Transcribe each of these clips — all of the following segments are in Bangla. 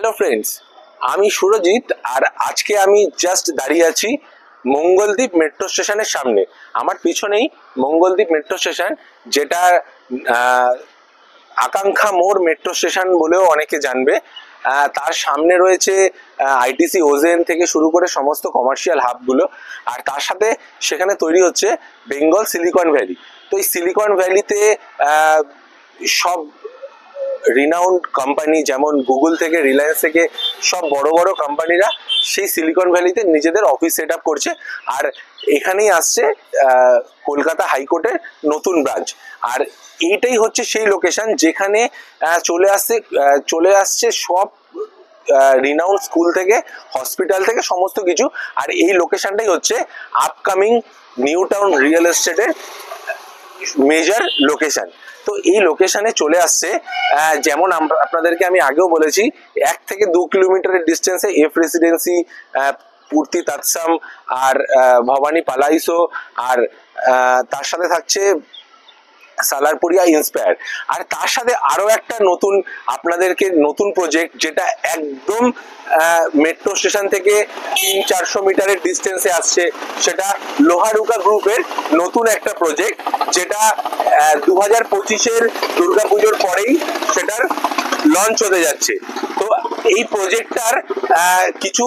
হ্যালো ফ্রেন্ডস, আমি সুরজিৎ। আর আজকে আমি জাস্ট দাঁড়িয়ে আছি মঙ্গলদ্বীপ মেট্রো স্টেশনের সামনে। আমার পিছনেই মঙ্গলদ্বীপ মেট্রো স্টেশন, যেটা আকাঙ্ক্ষা মোড় মেট্রো স্টেশন বলেও অনেকে জানবে। তার সামনে রয়েছে আইটিসি ওজেন থেকে শুরু করে সমস্ত কমার্শিয়াল হাবগুলো, আর তার সাথে সেখানে তৈরি হচ্ছে বেঙ্গল সিলিকন ভ্যালি। তো এই সিলিকন ভ্যালিতে সব রিনাউন্ড কোম্পানি, যেমন গুগল থেকে রিলায়েন্স থেকে সব বড় বড় কোম্পানিরা সেই সিলিকন ভ্যালিতে নিজেদের অফিস সেট আপ করছে। আর এখানেই আসছে কলকাতা হাইকোর্টের নতুন ব্রাঞ্চ। আর এইটাই হচ্ছে সেই লোকেশন যেখানে চলে আসছে সব রিনাউন্ড স্কুল থেকে, হসপিটাল থেকে, সমস্ত কিছু। আর এই লোকেশনটাই হচ্ছে আপকামিং নিউ টাউন রিয়েল এস্টেটের মেজর লোকেশন। তো এই লোকেশনে চলে আসছে, যেমন আপনাদেরকে আমি আগেও বলেছি, 1 থেকে 2 কিলোমিটারের ডিস্টেন্সে এফ রেসিডেন্সি, পূর্তি তাৎসাম, আর ভবানী পালাইসো, আর তার সাথে থাকছে সালারপুরিয়া ইন্সপায়ার। আর তার সাথে আরো একটা আপনাদেরকে নতুন প্রজেক্ট, যেটা একদম মেট্রো স্টেশন থেকে 300-400 মিটারের ডিস্টেন্সে আসছে, সেটা লোহারুকা গ্রুপের নতুন একটা প্রজেক্ট, যেটা 2025-এর দুর্গাপুজোর পরেই সেটার লঞ্চ হতে যাচ্ছে। তো এই প্রজেক্টটার কিছু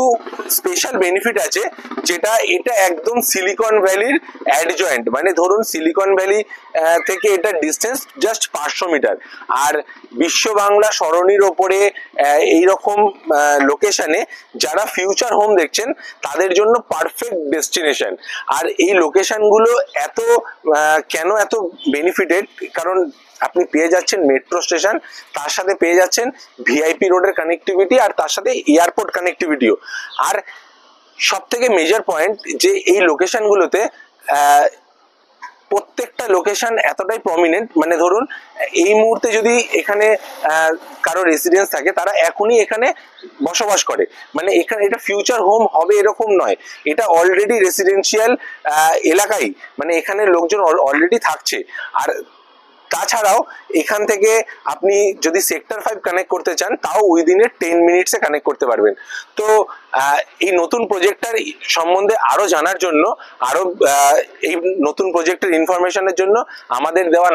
স্পেশাল বেনিফিট আছে, যেটা এটা একদম সিলিকন ভ্যালির অ্যাডজয়েন্ট। মানে ধরুন সিলিকন ভ্যালি থেকে এটা ডিস্টেন্স জাস্ট 500 মিটার। আর বিশ্ব বাংলা সরণির ওপরে এইরকম লোকেশনে যারা ফিউচার হোম দেখছেন তাদের জন্য পারফেক্ট ডেস্টিনেশন। আর এই লোকেশনগুলো কেন এত বেনিফিটেড, কারণ আপনি পেয়ে যাচ্ছেন মেট্রো স্টেশন, তার সাথে পেয়ে যাচ্ছেন ভিআইপি রোডের কানেক্টিভিটি, আর তার সাথে এয়ারপোর্ট কানেক্টিভিটিও। আর সব থেকে মেজর পয়েন্ট, যে এই লোকেশনগুলোতে প্রত্যেকটা লোকেশন এতটাই প্রমিনেন্ট, মানে ধরুন এই মুহূর্তে যদি এখানে কারো রেসিডেন্স থাকে, তারা এখনই এখানে বসবাস করে। মানে এখানে এটা ফিউচার হোম হবে এরকম নয়, এটা অলরেডি রেসিডেন্সিয়াল এলাকাই, মানে এখানে লোকজন অলরেডি থাকছে। আর তাছাড়াও এখান থেকে আপনি যদি সেক্টর 5 কানেক্ট করতে চান, তাও উইদিনে 10 মিনিটসে কানেক্ট করতে পারবেন। তো এই নতুন প্রজেক্টটার সম্বন্ধে আরো জানার জন্য, আরো এই নতুন প্রজেক্টের ইনফরমেশনের জন্য আমাদের দেওয়া